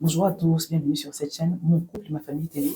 Bonjour à tous, bienvenue sur cette chaîne, mon couple, ma famille télé.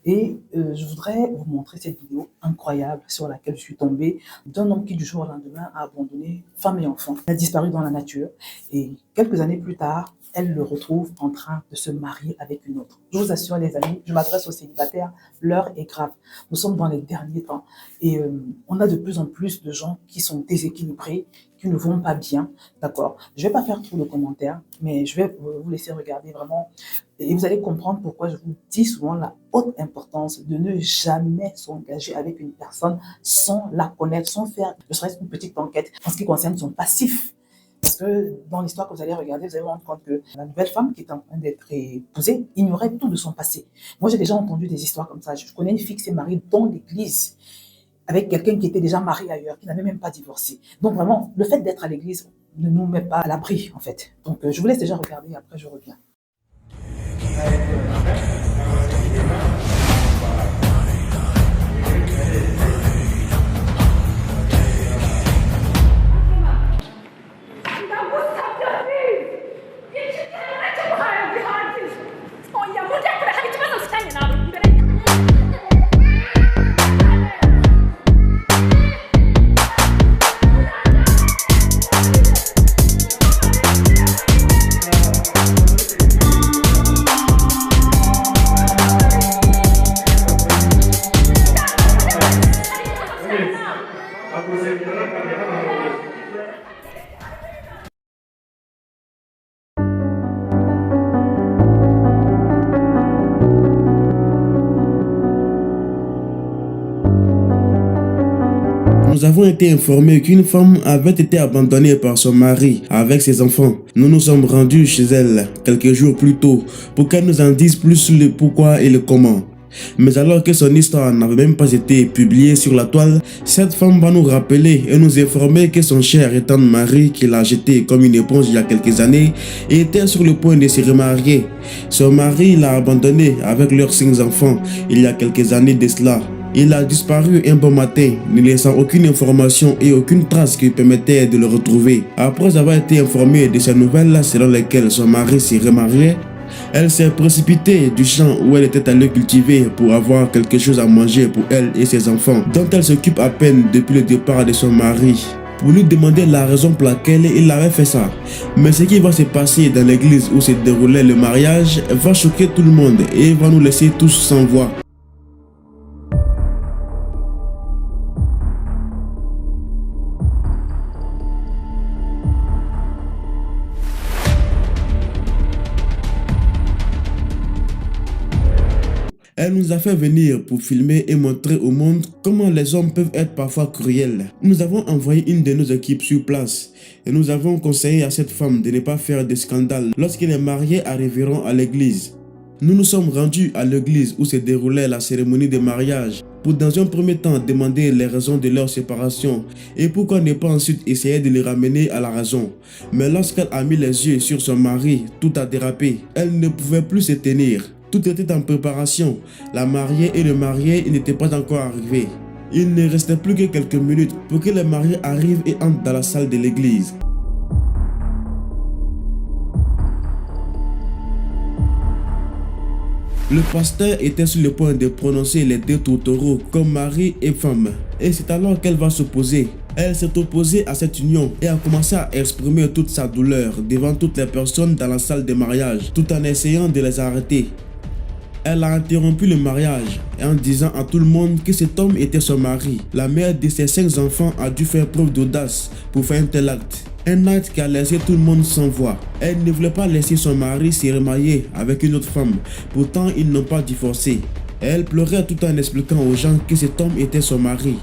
Et je voudrais vous montrer cette vidéo incroyable sur laquelle je suis tombée d'un homme qui du jour au lendemain a abandonné femme et enfant. Il a disparu dans la nature et quelques années plus tard, elle le retrouve en train de se marier avec une autre. Je vous assure les amis, je m'adresse aux célibataires, l'heure est grave. Nous sommes dans les derniers temps et on a de plus en plus de gens qui sont déséquilibrés, qui ne vont pas bien, d'accord. Je ne vais pas faire trop de commentaires, mais je vais vous laisser regarder vraiment et vous allez comprendre pourquoi je vous dis souvent la haute importance de ne jamais s'engager avec une personne sans la connaître, sans faire ne serait-ce qu'une petite enquête en ce qui concerne son passif. Parce que dans l'histoire que vous allez regarder, vous allez vous rendre compte que la nouvelle femme qui est en train d'être épousée ignorait tout de son passé. Moi, j'ai déjà entendu des histoires comme ça. Je connais une fille qui s'est mariée dans l'église avec quelqu'un qui était déjà marié ailleurs, qui n'avait même pas divorcé. Donc vraiment, le fait d'être à l'église ne nous met pas à l'abri, en fait. Donc je vous laisse déjà regarder, après je reviens. Nous avons été informés qu'une femme avait été abandonnée par son mari avec ses enfants. Nous nous sommes rendus chez elle quelques jours plus tôt pour qu'elle nous en dise plus sur le pourquoi et le comment. Mais alors que son histoire n'avait même pas été publiée sur la toile, cette femme va nous rappeler et nous informer que son cher et tendre mari, qui l'a jeté comme une éponge il y a quelques années, était sur le point de se remarier. Son mari l'a abandonné avec leurs 5 enfants il y a quelques années de cela. Il a disparu un bon matin, ne laissant aucune information et aucune trace qui permettait de le retrouver. Après avoir été informée de ces nouvelles selon lesquelles son mari s'est remarié, elle s'est précipitée du champ où elle était allée cultiver pour avoir quelque chose à manger pour elle et ses enfants, dont elle s'occupe à peine depuis le départ de son mari, pour lui demander la raison pour laquelle il avait fait ça. Mais ce qui va se passer dans l'église où se déroulait le mariage va choquer tout le monde et va nous laisser tous sans voix. Elle nous a fait venir pour filmer et montrer au monde comment les hommes peuvent être parfois cruels. Nous avons envoyé une de nos équipes sur place et nous avons conseillé à cette femme de ne pas faire de scandale lorsque les mariés arriveront à l'église. Nous nous sommes rendus à l'église où se déroulait la cérémonie de mariage pour dans un premier temps demander les raisons de leur séparation et pourquoi ne pas ensuite essayer de les ramener à la raison. Mais lorsqu'elle a mis les yeux sur son mari, tout a dérapé. Elle ne pouvait plus se tenir. Tout était en préparation. La mariée et le marié n'étaient pas encore arrivés. Il ne restait plus que quelques minutes pour que les mariés arrivent et entrent dans la salle de l'église. Le pasteur était sur le point de prononcer les 2 tourtereaux comme mari et femme. Et c'est alors qu'elle va s'opposer. Elle s'est opposée à cette union et a commencé à exprimer toute sa douleur devant toutes les personnes dans la salle de mariage, tout en essayant de les arrêter. Elle a interrompu le mariage en disant à tout le monde que cet homme était son mari. La mère de ses 5 enfants a dû faire preuve d'audace pour faire un tel acte. Un acte qui a laissé tout le monde sans voix. Elle ne voulait pas laisser son mari se remarier avec une autre femme. Pourtant, ils n'ont pas divorcé. Elle pleurait tout en expliquant aux gens que cet homme était son mari.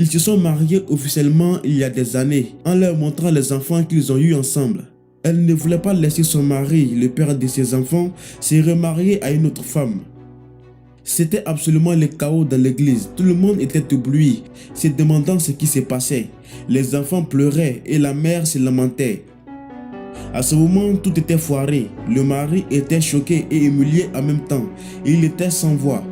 Ils se sont mariés officiellement il y a des années, en leur montrant les enfants qu'ils ont eus ensemble. Elle ne voulait pas laisser son mari, le père de ses enfants, se remarier à une autre femme. C'était absolument le chaos dans l'église. Tout le monde était ébloui, se demandant ce qui se passait. Les enfants pleuraient et la mère se lamentait. À ce moment, tout était foiré. Le mari était choqué et humilié en même temps. Il était sans voix.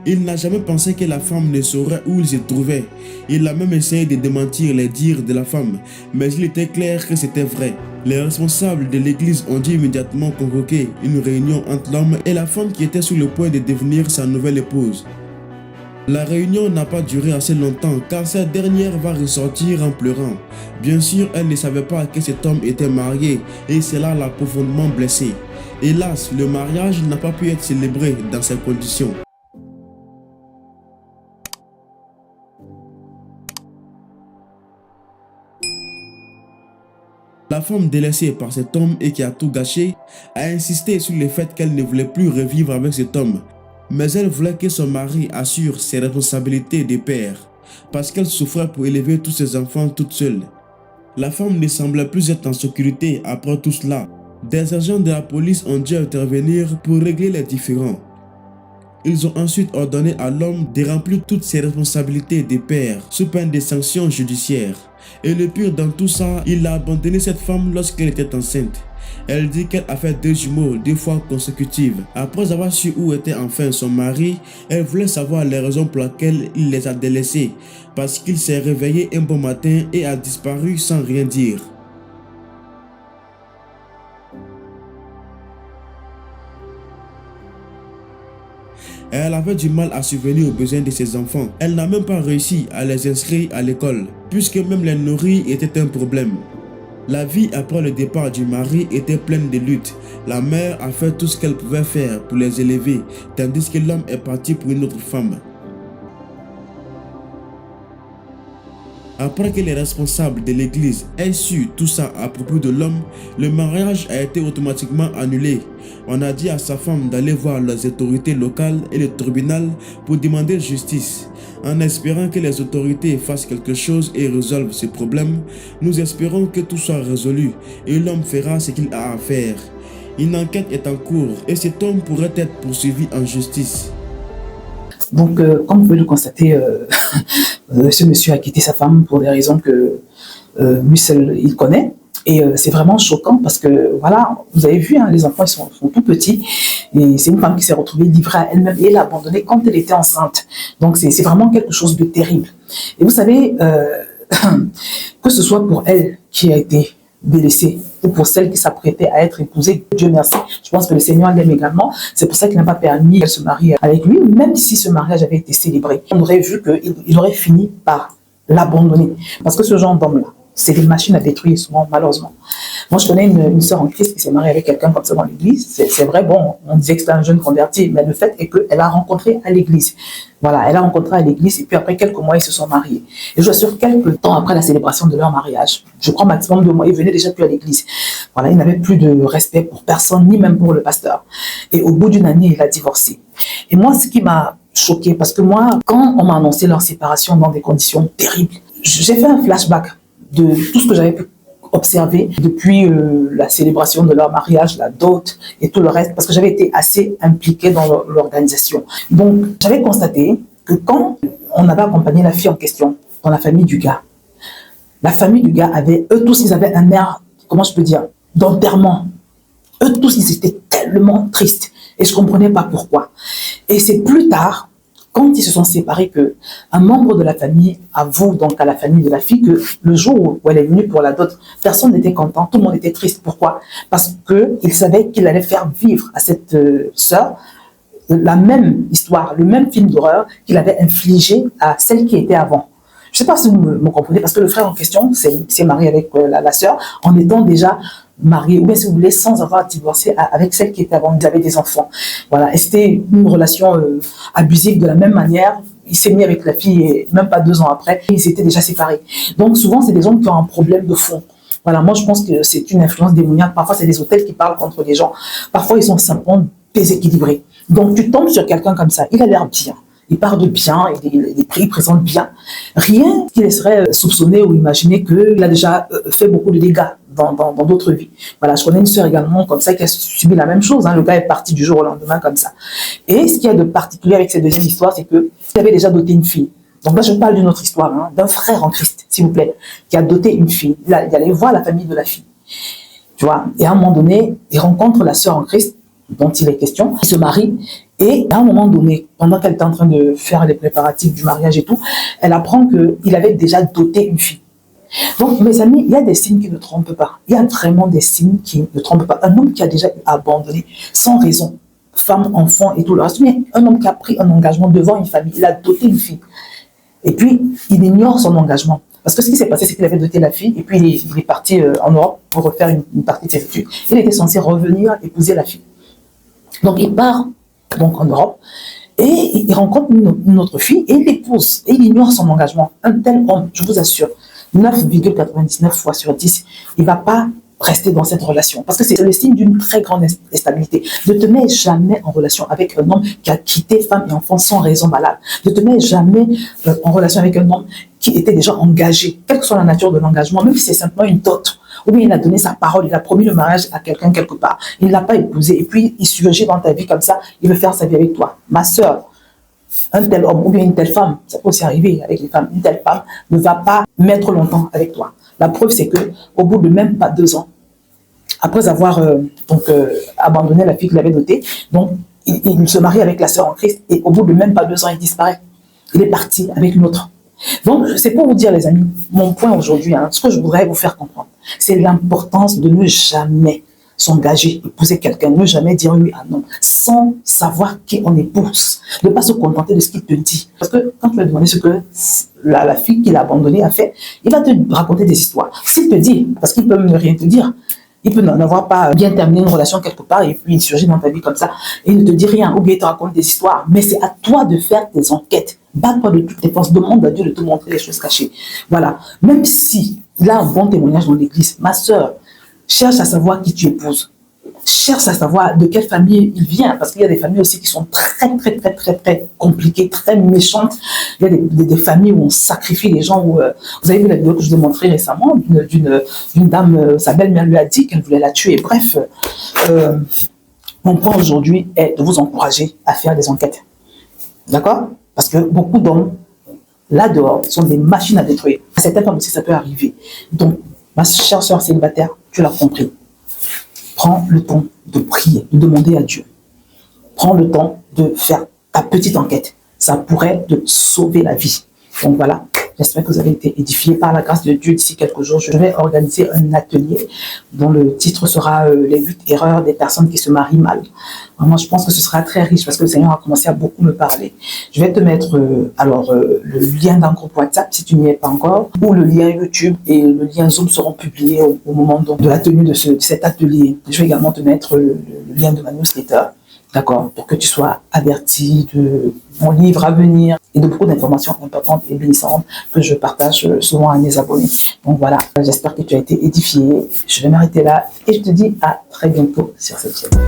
Il n'a jamais pensé que la femme ne saurait où il se trouvait. Il a même essayé de démentir les dires de la femme, mais il était clair que c'était vrai. Les responsables de l'église ont dû immédiatement convoquer une réunion entre l'homme et la femme qui était sur le point de devenir sa nouvelle épouse. La réunion n'a pas duré assez longtemps car cette dernière va ressortir en pleurant. Bien sûr, elle ne savait pas que cet homme était marié et cela l'a profondément blessée. Hélas, le mariage n'a pas pu être célébré dans ces conditions. La femme délaissée par cet homme et qui a tout gâché a insisté sur le fait qu'elle ne voulait plus revivre avec cet homme. Mais elle voulait que son mari assure ses responsabilités de père parce qu'elle souffrait pour élever tous ses enfants toute seule. La femme ne semblait plus être en sécurité après tout cela. Des agents de la police ont dû intervenir pour régler les différends. Ils ont ensuite ordonné à l'homme de remplir toutes ses responsabilités de père sous peine de sanctions judiciaires. Et le pire dans tout ça, il a abandonné cette femme lorsqu'elle était enceinte. Elle dit qu'elle a fait 2 jumeaux 2 fois consécutives. Après avoir su où était enfin son mari, elle voulait savoir les raisons pour lesquelles il les a délaissés. Parce qu'il s'est réveillé un bon matin et a disparu sans rien dire. Elle avait du mal à subvenir aux besoins de ses enfants. Elle n'a même pas réussi à les inscrire à l'école, puisque même les nourrir était un problème. La vie après le départ du mari était pleine de luttes. La mère a fait tout ce qu'elle pouvait faire pour les élever, tandis que l'homme est parti pour une autre femme. Après que les responsables de l'église aient su tout ça à propos de l'homme, le mariage a été automatiquement annulé. On a dit à sa femme d'aller voir les autorités locales et le tribunal pour demander justice. En espérant que les autorités fassent quelque chose et résolvent ce problème, nous espérons que tout soit résolu et l'homme fera ce qu'il a à faire. Une enquête est en cours et cet homme pourrait être poursuivi en justice. Donc, comme vous pouvez le constater, ce monsieur a quitté sa femme pour des raisons que lui seul il connaît. Et c'est vraiment choquant parce que, voilà, vous avez vu, hein, les enfants ils sont tout petits. Et c'est une femme qui s'est retrouvée livrée à elle-même et elle l'a abandonnée quand elle était enceinte. Donc, c'est vraiment quelque chose de terrible. Et vous savez, que ce soit pour elle qui a été délaissée ou pour celle qui s'apprêtait à être épousée, Dieu merci, je pense que le Seigneur l'aime également. C'est pour ça qu'il n'a pas permis qu'elle se marie avec lui, même si ce mariage avait été célébré. On aurait vu qu'il aurait fini par l'abandonner. Parce que ce genre d'homme-là, c'est des machines à détruire souvent, malheureusement. Moi, je connais une sœur en Christ qui s'est mariée avec quelqu'un comme ça dans l'église. C'est vrai, bon, on disait que c'était un jeune converti, mais le fait est qu'elle a rencontré à l'église. Voilà, elle a rencontré à l'église et puis après quelques mois, ils se sont mariés. Et je vous assure, quelques temps après la célébration de leur mariage, je crois maximum 2 mois, ils venaient déjà plus à l'église. Voilà, ils n'avaient plus de respect pour personne, ni même pour le pasteur. Et au bout d'une année, il a divorcé. Et moi, ce qui m'a choquée, parce que moi, quand on m'a annoncé leur séparation dans des conditions terribles, j'ai fait un flashback de tout ce que j'avais pu observer depuis la célébration de leur mariage, la dot et tout le reste, parce que j'avais été assez impliquée dans l'organisation. Donc, j'avais constaté que quand on avait accompagné la fille en question dans la famille du gars, la famille du gars avait, eux tous, ils avaient un air, comment je peux dire, d'enterrement. Eux tous, ils étaient tellement tristes et je ne comprenais pas pourquoi. Et c'est plus tard, quand ils se sont séparés, qu'un membre de la famille avoue donc à la famille de la fille que le jour où elle est venue pour la dot, personne n'était content, tout le monde était triste. Pourquoi? Parce qu'il savait qu'il allait faire vivre à cette sœur la même histoire, le même film d'horreur qu'il avait infligé à celle qui était avant. Je ne sais pas si vous me comprenez, parce que le frère en question s'est marié avec la sœur en étant déjà marié, ou bien si vous voulez, sans avoir divorcé avec celle qui était avant, ils avaient des enfants. Voilà, et c'était une relation abusive de la même manière. Il s'est mis avec la fille et même pas 2 ans après, ils étaient déjà séparés. Donc souvent, c'est des gens qui ont un problème de fond. Voilà, moi je pense que c'est une influence démoniaque. Parfois, c'est des hôtels qui parlent contre les gens. Parfois, ils sont simplement déséquilibrés. Donc tu tombes sur quelqu'un comme ça, il a l'air bien. Il parle bien, il présente bien. Rien qui laisserait soupçonner ou imaginer qu'il a déjà fait beaucoup de dégâts dans d'autres vies. Voilà, je connais une sœur également comme ça qui a subi la même chose. Hein. Le gars est parti du jour au lendemain comme ça. Et ce qu'il y a de particulier avec cette deuxième histoire, c'est qu'il avait déjà doté une fille. Donc là, je parle d'une autre histoire, hein, d'un frère en Christ, s'il vous plaît, qui a doté une fille. Il allait voir la famille de la fille. Tu vois, et à un moment donné, il rencontre la sœur en Christ dont il est question, il se marie, Et à un moment donné, pendant qu'elle était en train de faire les préparatifs du mariage et tout, elle apprend qu'il avait déjà doté une fille. Donc, mes amis, il y a des signes qui ne trompent pas. Il y a vraiment des signes qui ne trompent pas. Un homme qui a déjà abandonné sans raison, femme, enfant et tout le reste, mais un homme qui a pris un engagement devant une famille, il a doté une fille. Et puis, il ignore son engagement. Parce que ce qui s'est passé, c'est qu'il avait doté la fille, et puis il est parti en Europe pour refaire une partie de ses études. Il était censé revenir épouser la fille. Donc, il part donc, en Europe, et il rencontre une autre fille, et il l'épouse, et il ignore son engagement. Un tel homme, je vous assure, 9,99 fois sur 10, il ne va pas rester dans cette relation. Parce que c'est le signe d'une très grande instabilité. Ne te mets jamais en relation avec un homme qui a quitté femme et enfant sans raison valable. Ne te mets jamais en relation avec un homme qui était déjà engagé, quelle que soit la nature de l'engagement, même si c'est simplement une dot, ou bien il a donné sa parole, il a promis le mariage à quelqu'un quelque part, il ne l'a pas épousé, et puis il surgit dans ta vie comme ça, il veut faire sa vie avec toi. Ma sœur, un tel homme ou bien une telle femme, ça peut aussi arriver avec les femmes, une telle femme ne va pas mettre longtemps avec toi. La preuve, c'est qu'au bout de même pas 2 ans, après avoir abandonné la fille qu'il avait dotée, donc il se marie avec la sœur en Christ et au bout de même pas 2 ans, il disparaît. Il est parti avec une autre. Donc, c'est pour vous dire, les amis, mon point aujourd'hui, ce que je voudrais vous faire comprendre, c'est l'importance de ne jamais s'engager, épouser quelqu'un, ne jamais dire oui à non, sans savoir qui on épouse. Ne pas se contenter de ce qu'il te dit. Parce que quand tu vas demander ce que la fille qu'il a abandonnée a fait, il va te raconter des histoires. S'il te dit, parce qu'il peut ne rien te dire, il peut n'avoir pas bien terminé une relation quelque part et puis il surgit dans ta vie comme ça et il ne te dit rien ou bien il te raconte des histoires. Mais c'est à toi de faire tes enquêtes. Bats-toi de toutes tes forces. Demande à Dieu de te montrer les choses cachées. Voilà. Même si il a un bon témoignage dans l'église, ma sœur, cherche à savoir qui tu épouses. Cherche à savoir de quelle famille il vient, parce qu'il y a des familles aussi qui sont très compliquées, très méchantes. Il y a des familles où on sacrifie les gens. Vous avez vu la vidéo que je vous ai montrée récemment d'une dame, sa belle-mère lui a dit qu'elle voulait la tuer. Bref, mon point aujourd'hui est de vous encourager à faire des enquêtes. D'accord? Parce que beaucoup d'hommes, là dehors, sont des machines à détruire. À certaines femmes aussi, ça peut arriver. Donc, ma chère sœur célibataire, tu l'as compris. Prends le temps de prier, de demander à Dieu. Prends le temps de faire ta petite enquête. Ça pourrait te sauver la vie. Donc voilà, j'espère que vous avez été édifiés par la grâce de Dieu. D'ici quelques jours, je vais organiser un atelier dont le titre sera les 8 erreurs des personnes qui se marient mal. Vraiment, je pense que ce sera très riche parce que le Seigneur a commencé à beaucoup me parler. Je vais te mettre le lien d'un groupe WhatsApp si tu n'y es pas encore, ou le lien YouTube et le lien Zoom seront publiés au moment donc, de la tenue de cet atelier. Je vais également te mettre le lien de ma newsletter, d'accord, pour que tu sois averti de mon livre à venir et de beaucoup d'informations importantes et bénissantes que je partage souvent à mes abonnés. Donc voilà, j'espère que tu as été édifié. Je vais m'arrêter là et je te dis à très bientôt sur cette chaîne.